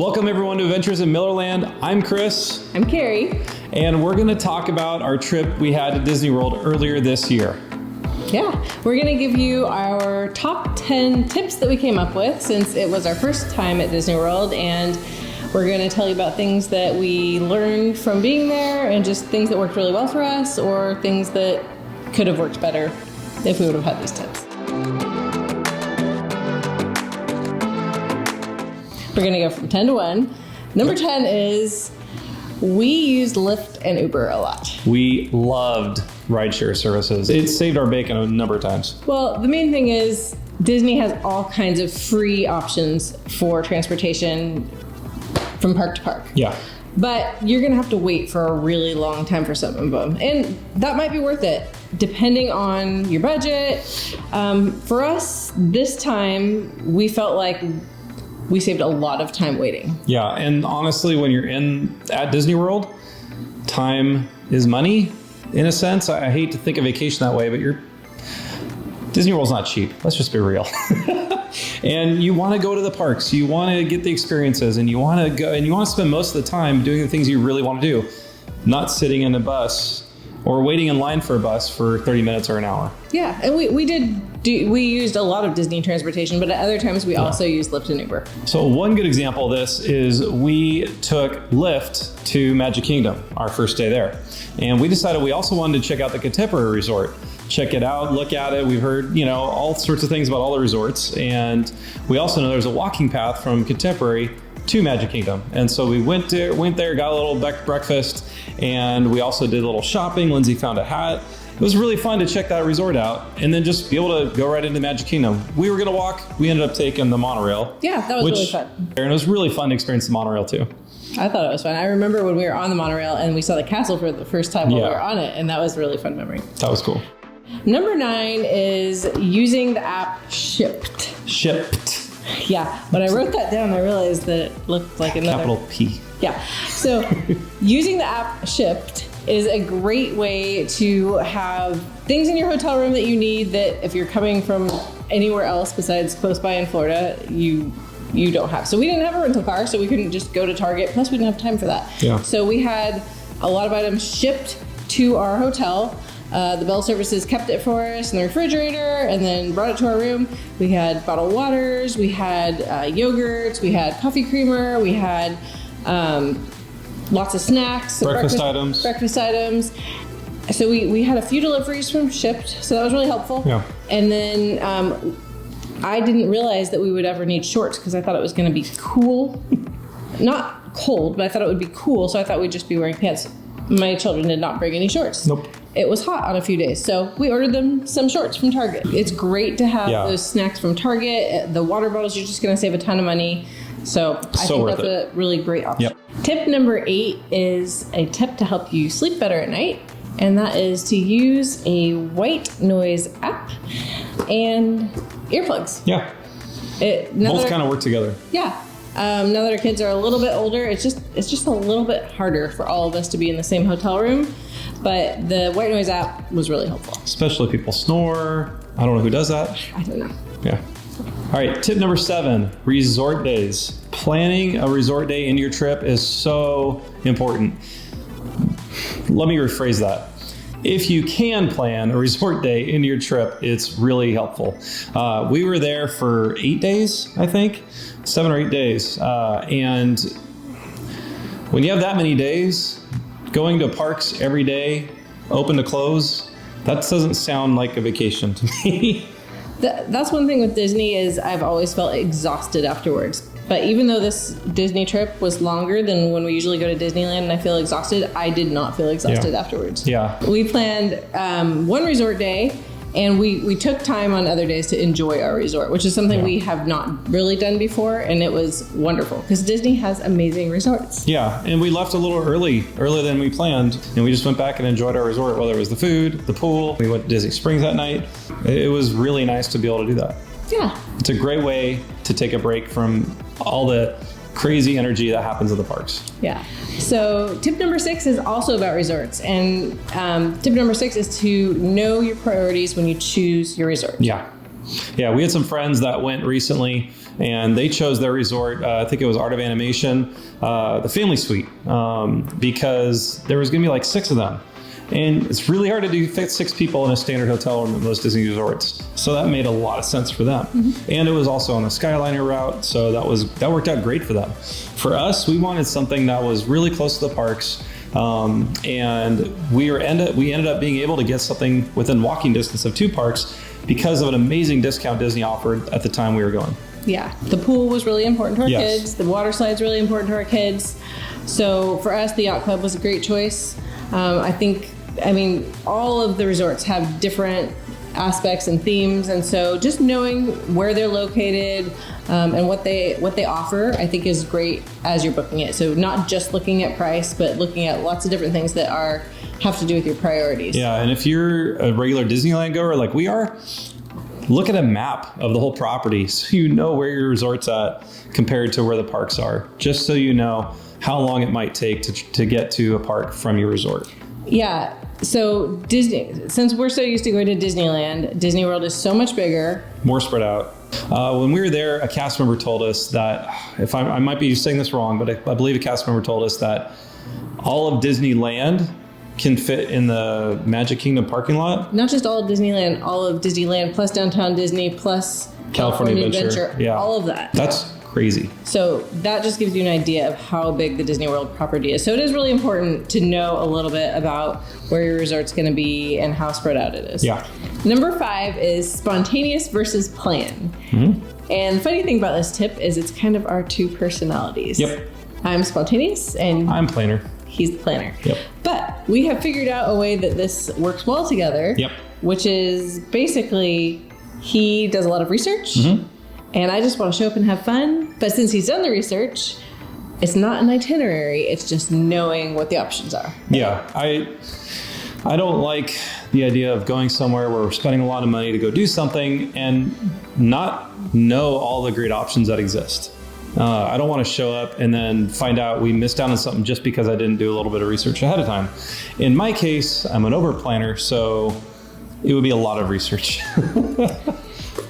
Welcome everyone to Adventures in Millerland. I'm Chris. I'm Carrie. And we're gonna talk about our trip we had to Disney World earlier this year. Yeah, we're gonna give you our top 10 tips that we came up with since it was our first time at Disney World, and we're gonna tell you about things that we learned from being there and just things that worked really well for us or things that could have worked better if we would have had these tips. We're gonna go from 10 to 1. Number 10 is we used Lyft and Uber a lot. We loved rideshare services. It saved our bacon a number of times. Well, the main thing is Disney has all kinds of free options for transportation from park to park. Yeah. But you're gonna have to wait for a really long time for some of them. And that might be worth it, depending on your budget. For us, this time, we felt like we saved a lot of time waiting. Yeah, and honestly, when you're at Disney World, time is money, in a sense. I hate to think of vacation that way, but Disney World's not cheap. Let's just be real. And you want to go to the parks, you want to get the experiences, and you want to go and you want to spend most of the time doing the things you really want to do, not sitting in a bus or waiting in line for a bus for 30 minutes or an hour. Yeah, and we used a lot of Disney transportation, but at other times we also used Lyft and Uber. So one good example of this is we took Lyft to Magic Kingdom, our first day there. And we decided we also wanted to check out the Contemporary Resort. Check it out, look at it. We've heard, all sorts of things about all the resorts. And we also know there's a walking path from Contemporary to Magic Kingdom. And so we went there, got a little breakfast, and we also did a little shopping. Lindsay found a hat. It was really fun to check that resort out and then just be able to go right into Magic Kingdom. We were gonna walk, we ended up taking the monorail. Yeah, that was really fun. And it was really fun to experience the monorail too. I thought it was fun. I remember when we were on the monorail and we saw the castle for the first time while we were on it, and that was a really fun memory. That was cool. Number 9 is using the app Shipt. Shipt. Yeah, when I wrote that down, I realized that it looked like another... Capital P. Yeah, so using the app Shipt is a great way to have things in your hotel room that you need that if you're coming from anywhere else besides close by in Florida, you don't have. So we didn't have a rental car, so we couldn't just go to Target, plus we didn't have time for that. Yeah. So we had a lot of items shipped to our hotel. The Bell Services kept it for us in the refrigerator and then brought it to our room. We had bottled waters, we had yogurts, we had coffee creamer, we had lots of snacks. Breakfast items. So we had a few deliveries from Shipt, so that was really helpful. Yeah. And then I didn't realize that we would ever need shorts because I thought it was going to be cool. Not cold, but I thought it would be cool, so I thought we'd just be wearing pants. My children did not bring any shorts. Nope. It was hot on a few days, so we ordered them some shorts from Target. It's great to have those snacks from Target. The water bottles, you're just going to save a ton of money. So I think that's a really great option. Yep. Tip number 8 is a tip to help you sleep better at night, and that is to use a white noise app and earplugs. Yeah. Both kind of work together. Yeah. Now that our kids are a little bit older, it's just a little bit harder for all of us to be in the same hotel room. But the white noise app was really helpful. Especially if people snore. I don't know who does that. I don't know. Yeah. All right, tip number 7, resort days. Planning a resort day into your trip is so important. Let me rephrase that. If you can plan a resort day into your trip, it's really helpful. We were there for 8 days, I think, 7 or 8 days. And when you have that many days, going to parks every day, open to close, that doesn't sound like a vacation to me. That's one thing with Disney is I've always felt exhausted afterwards. But even though this Disney trip was longer than when we usually go to Disneyland and I feel exhausted, I did not feel exhausted afterwards. Yeah. We planned one resort day, and we took time on other days to enjoy our resort, which is something we have not really done before, and it was wonderful because Disney has amazing resorts. Yeah, and we left a little earlier than we planned, and we just went back and enjoyed our resort, whether it was the food, the pool. We went to Disney Springs that night. It was really nice to be able to do that. Yeah. It's a great way to take a break from all the crazy energy that happens at the parks. Yeah. So tip number 6 is also about resorts. And tip number 6 is to know your priorities when you choose your resort. Yeah. Yeah, we had some friends that went recently, and they chose their resort. I think it was Art of Animation, the family suite, because there was going to be like 6 of them. And it's really hard to fit 6 people in a standard hotel room at most Disney resorts. So that made a lot of sense for them. And it was also on the Skyliner route, so that worked out great for them. For us, we wanted something that was really close to the parks. And we ended up being able to get something within walking distance of 2 parks because of an amazing discount Disney offered at the time we were going. Yeah, the pool was really important to our kids. The water slide's really important to our kids. So for us, the yacht club was a great choice. I mean, all of the resorts have different aspects and themes, and so just knowing where they're located and what they offer, I think is great as you're booking it. So not just looking at price, but looking at lots of different things that have to do with your priorities. Yeah, and if you're a regular Disneyland goer like we are, look at a map of the whole property so you know where your resort's at compared to where the parks are, just so you know how long it might take to get to a park from your resort. Yeah, so since we're so used to going to Disneyland, Disney World is so much bigger. More spread out. When we were there, a cast member told us that, I might be saying this wrong, but I believe a cast member told us that all of Disneyland can fit in the Magic Kingdom parking lot. Not just all of Disneyland, all of Disneyland plus Downtown Disney plus California Adventure. Yeah. All of that. That's crazy. So that just gives you an idea of how big the Disney World property is. So it is really important to know a little bit about where your resort's going to be and how spread out it is. Yeah. Number 5 is spontaneous versus plan. And the funny thing about this tip is it's kind of our 2 personalities. Yep. I'm spontaneous and I'm planner. He's the planner. Yep. But we have figured out a way that this works well together. Yep. Which is basically he does a lot of research. And I just want to show up and have fun. But since he's done the research, it's not an itinerary. It's just knowing what the options are. Yeah. I don't like the idea of going somewhere where we're spending a lot of money to go do something and not know all the great options that exist. I don't want to show up and then find out we missed out on something just because I didn't do a little bit of research ahead of time. In my case, I'm an over planner, so it would be a lot of research.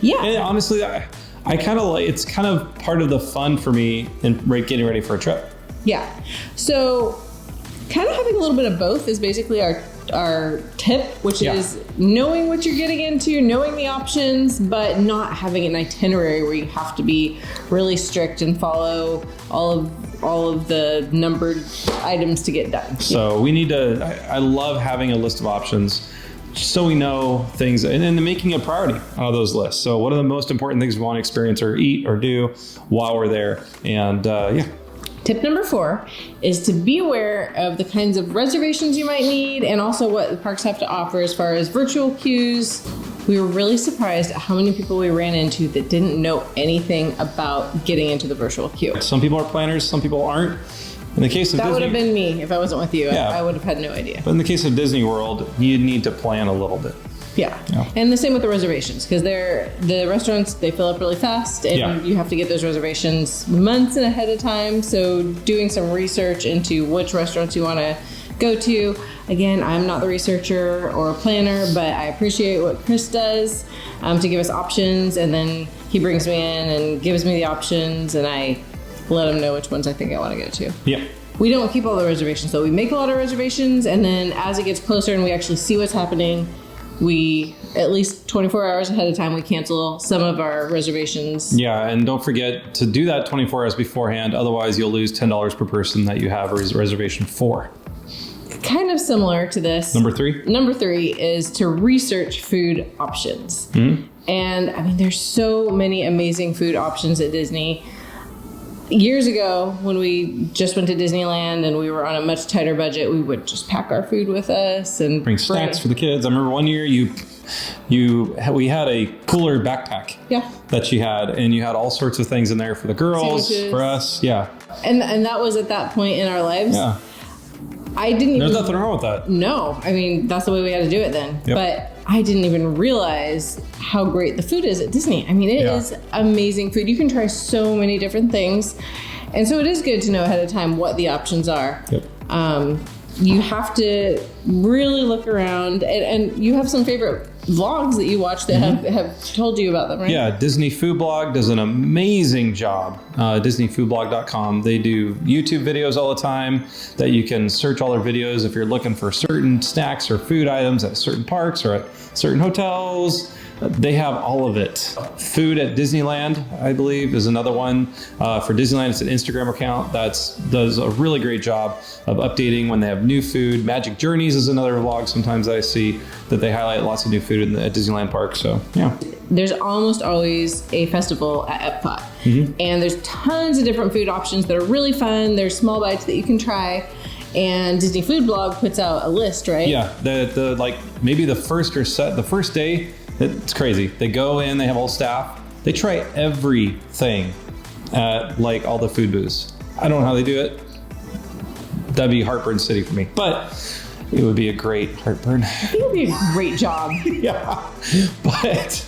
Yeah. And honestly, I kind of like, it's kind of part of the fun for me in getting ready for a trip. Yeah. So kind of having a little bit of both is basically our tip, which is knowing what you're getting into, knowing the options, but not having an itinerary where you have to be really strict and follow all of the numbered items to get done. So we need to, I love having a list of options so we know things, and then making a priority out of those lists. So what are the most important things we want to experience or eat or do while we're there? And Tip number 4 is to be aware of the kinds of reservations you might need and also what the parks have to offer as far as virtual queues. We were really surprised at how many people we ran into that didn't know anything about getting into the virtual queue. Some people are planners, some people aren't. In the case of that Disney, would have been me if I wasn't with you. Yeah. I would have had no idea. But in the case of Disney World, you need to plan a little bit. Yeah. And the same with the reservations, because the restaurants, they fill up really fast, and you have to get those reservations months ahead of time. So doing some research into which restaurants you want to go to. Again, I'm not the researcher or planner, but I appreciate what Chris does to give us options, and then he brings me in and gives me the options, and I let him know which ones I think I want to go to. Yeah. We don't keep all the reservations, though. We make a lot of reservations, and then as it gets closer and we actually see what's happening, we, at least 24 hours ahead of time, we cancel some of our reservations. Yeah, and don't forget to do that 24 hours beforehand. Otherwise, you'll lose $10 per person that you have a reservation for. Kind of similar to this. Number 3? Number 3 is to research food options. And, I mean, there's so many amazing food options at Disney. Years ago, when we just went to Disneyland and we were on a much tighter budget, we would just pack our food with us and bring snacks for the kids. I remember one year we had a cooler backpack that you had, and you had all sorts of things in there for the girls, sandwiches. For us. Yeah. And that was at that point in our lives. Yeah. There's nothing wrong with that. No, I mean, that's the way we had to do it then. Yep. But I didn't even realize how great the food is at Disney. I mean, it is amazing food. You can try so many different things. And so it is good to know ahead of time what the options are. Yep. You have to really look around, and you have some favorite vlogs that you watch that have told you about them, right? Yeah, Disney Food Blog does an amazing job. DisneyFoodBlog.com. They do YouTube videos all the time that you can search all their videos if you're looking for certain snacks or food items at certain parks or at certain hotels. They have all of it. Food at Disneyland, I believe, is another one. For Disneyland, it's an Instagram account that does a really great job of updating when they have new food. Magic Journeys is another vlog sometimes I see that they highlight lots of new food at Disneyland Park. So, yeah. There's almost always a festival at Epcot. And there's tons of different food options that are really fun. There's small bites that you can try. And Disney Food Blog puts out a list, right? Yeah, the like maybe the first day, it's crazy. They go in, they have all staff. They try everything at like all the food booths. I don't know how they do it. That'd be heartburn city for me, but it would be a great heartburn. I think it would be a great job. Yeah, but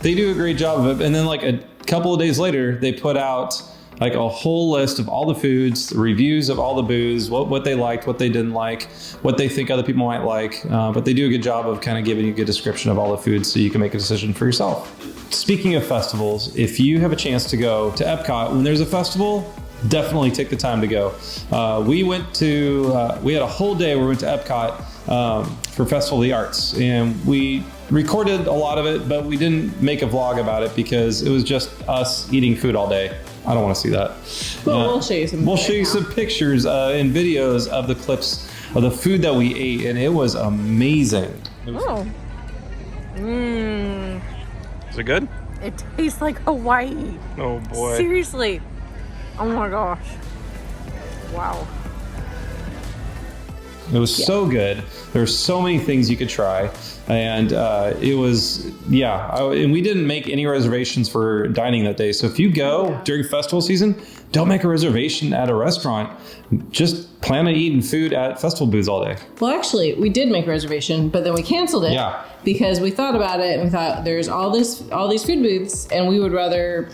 they do a great job of it. And then like a couple of days later, they put out like a whole list of all the foods, the reviews of all the booths, what they liked, what they didn't like, what they think other people might like. But they do a good job of kind of giving you a good description of all the foods so you can make a decision for yourself. Speaking of festivals, if you have a chance to go to Epcot when there's a festival, definitely take the time to go. We had a whole day where we went to Epcot for Festival of the Arts, and we recorded a lot of it, but we didn't make a vlog about it because it was just us eating food all day. I don't want to see that. Well, we'll show you some. We'll show you some pictures and videos of the clips of the food that we ate, and it was amazing. Oh. Mmm. Is it good? It tastes like Hawaii. Oh boy. Seriously. Oh my gosh. Wow. It was so good. There were so many things you could try. And it was, and we didn't make any reservations for dining that day. So if you go during festival season, don't make a reservation at a restaurant. Just plan on eating food at festival booths all day. Well, actually, we did make a reservation, but then we canceled it because we thought about it and we thought there's all these food booths and we would rather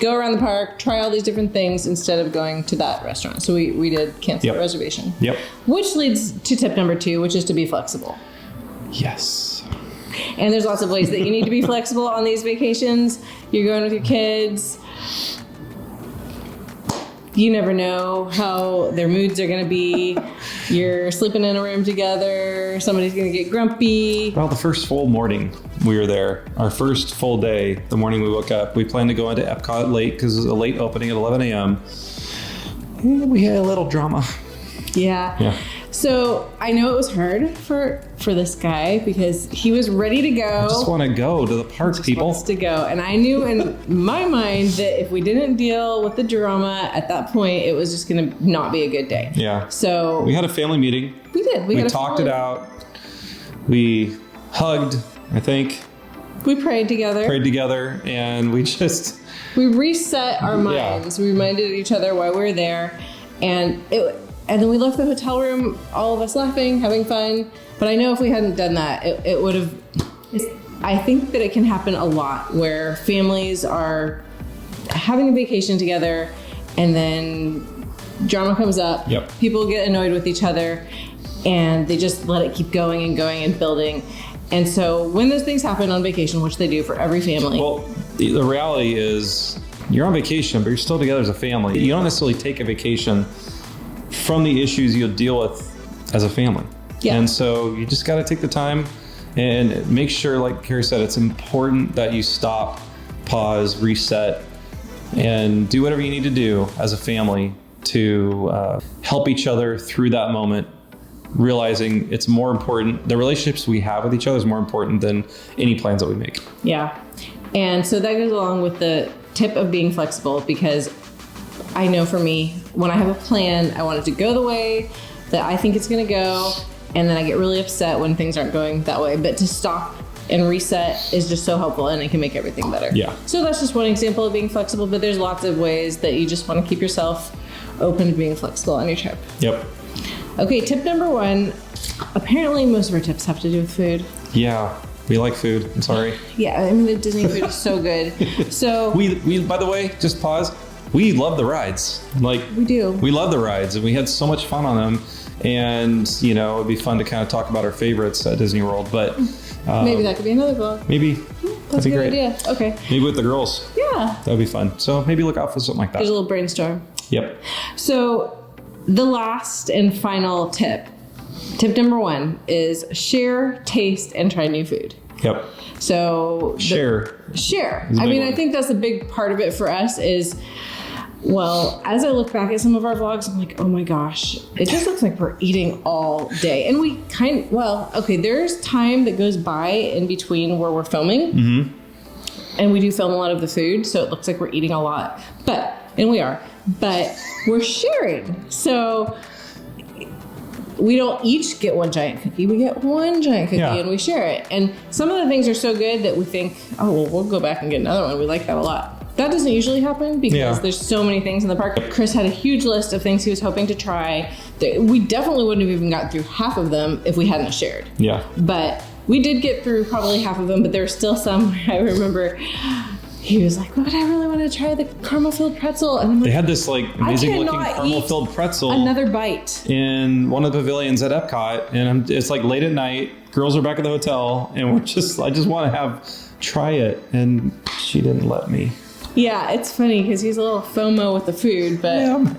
go around the park, try all these different things instead of going to that restaurant. So we did cancel the reservation. Yep. Which leads to tip number 2, which is to be flexible. Yes. And there's lots of ways that you need to be flexible on these vacations. You're going with your kids. You never know how their moods are going to be. You're sleeping in a room together. Somebody's going to get grumpy. Well, the first full morning we were there, our first full day, the morning we woke up, we planned to go into Epcot late because it was a late opening at 11 a.m. And we had a little drama. Yeah. So I know it was hard for this guy because he was ready to go. I just want to go to the park, people. Wants to go, and I knew in my mind that if we didn't deal with the drama at that point, it was just going to not be a good day. Yeah. So we had a family meeting. We did. We talked it out. We hugged. I think we prayed together, and we reset our minds. We reminded each other why we were there, and then we left the hotel room, all of us laughing, having fun. But I know if we hadn't done that, it would have... I think that it can happen a lot where families are having a vacation together and then drama comes up. Yep. People get annoyed with each other and they just let it keep going and going and building. And so when those things happen on vacation, which they do for every family... Well, the reality is you're on vacation, but you're still together as a family. You don't necessarily take a vacation from the issues you'll deal with as a family. Yeah. And so you just got to take the time and make sure, like Carrie said, it's important that you stop, pause, reset, and do whatever you need to do as a family to help each other through that moment, realizing it's more important. The relationships we have with each other is more important than any plans that we make. Yeah. And so that goes along with the tip of being flexible, because I know for me, when I have a plan, I want it to go the way that I think it's going to go. And then I get really upset when things aren't going that way. But to stop and reset is just so helpful, and it can make everything better. Yeah. So that's just one example of being flexible, but there's lots of ways that you just want to keep yourself open to being flexible on your trip. Yep. Okay, tip number 1. Apparently most of our tips have to do with food. Yeah. We like food. I'm sorry. Yeah, I mean, the Disney food is so good. So we by the way, just pause. We love the rides. Like, we do. We love the rides, and we had so much fun on them And, you know, it'd be fun to kind of talk about our favorites at Disney World. But maybe that could be another vlog. Maybe. That's a good great idea. Okay. Maybe with the girls. Yeah. That'd be fun. So maybe look out for something like that. There's a little brainstorm. Yep. So the last and final tip number 1 is share, taste, and try new food. Yep. So Share. I mean, I think that's a big part of it for us is, well, as I look back at some of our vlogs, I'm like, oh my gosh, it just looks like we're eating all day. And we there's time that goes by in between where we're filming. Mm-hmm. And we do film a lot of the food, so it looks like we're eating a lot. But we're sharing. So we don't each get one giant cookie. We get one giant cookie and we share it. And some of the things are so good that we think, oh, well, we'll go back and get another one. We like that a lot. That doesn't usually happen because there's so many things in the park. Chris had a huge list of things he was hoping to try. We definitely wouldn't have even gotten through half of them if we hadn't shared. Yeah. But we did get through probably half of them, but there were still some. I remember he was like, but I really want to try the caramel-filled pretzel. And I'm like, they had this like amazing looking caramel-filled pretzel. Another bite. In one of the pavilions at Epcot. And it's like late at night. Girls are back at the hotel. And I just want to try it. And she didn't let me. Yeah, it's funny because he's a little FOMO with the food. But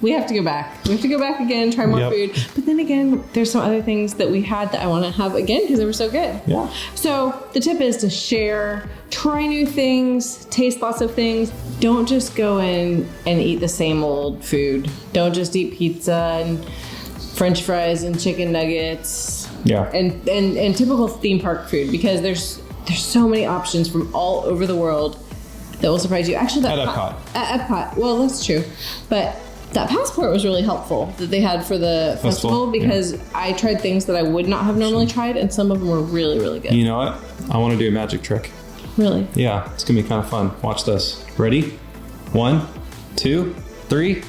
we have to go back. We have to go back again, try more food. But then again, there's some other things that we had that I want to have again because they were so good. Yeah. So the tip is to share, try new things, taste lots of things. Don't just go in and eat the same old food. Don't just eat pizza and French fries and chicken nuggets. Yeah. And typical theme park food because there's so many options from all over the world that will surprise you. Actually, at Epcot. At Epcot. Well, that's true. But that passport was really helpful that they had for the festival because I tried things that I would not have normally tried, and some of them were really, really good. You know what? I want to do a magic trick. Really? Yeah, it's going to be kind of fun. Watch this. Ready? 1, 2, 3.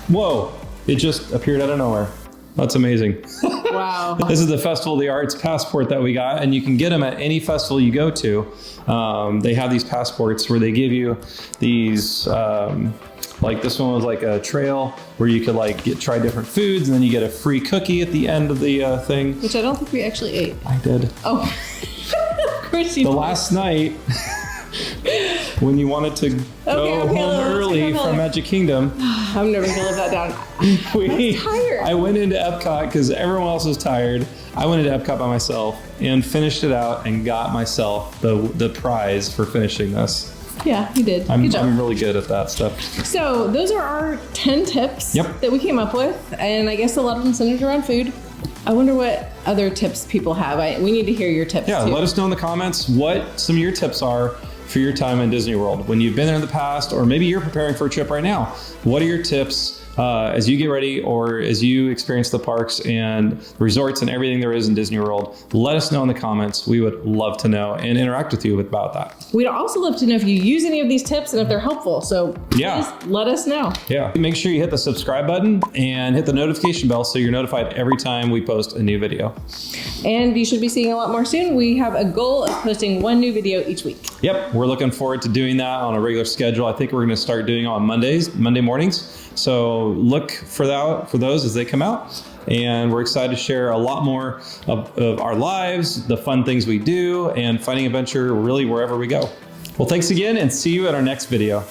Whoa! It just appeared out of nowhere. That's amazing. Wow. This is the Festival of the Arts passport that we got, and you can get them at any festival you go to. They have these passports where they give you these, like this one was like a trail where you could like try different foods, and then you get a free cookie at the end of the thing. Which I don't think we actually ate. I did. Oh, of course you did. The last night, when you wanted to go home early from Magic Kingdom. I'm never gonna live that down. I'm tired. I went into Epcot because everyone else was tired. I went into Epcot by myself and finished it out and got myself the prize for finishing this. Yeah, you did. I'm really good at that stuff. So those are our 10 tips that we came up with, and I guess a lot of them centered around food. I wonder what other tips people have. We need to hear your tips too. Let us know in the comments what some of your tips are for your time in Disney World. When you've been there in the past, or maybe you're preparing for a trip right now, what are your tips as you get ready or as you experience the parks and resorts and everything there is in Disney World? Let us know in the comments. We would love to know and interact with you about that. We'd also love to know if you use any of these tips and if they're helpful. So please let us know. Yeah. Make sure you hit the subscribe button and hit the notification bell so you're notified every time we post a new video. And you should be seeing a lot more soon. We have a goal of posting 1 new video each week. Yep. We're looking forward to doing that on a regular schedule. I think we're going to start doing it on Monday mornings. So look for those as they come out. And we're excited to share a lot more of our lives, the fun things we do, and finding adventure really wherever we go. Well, thanks again, and see you at our next video.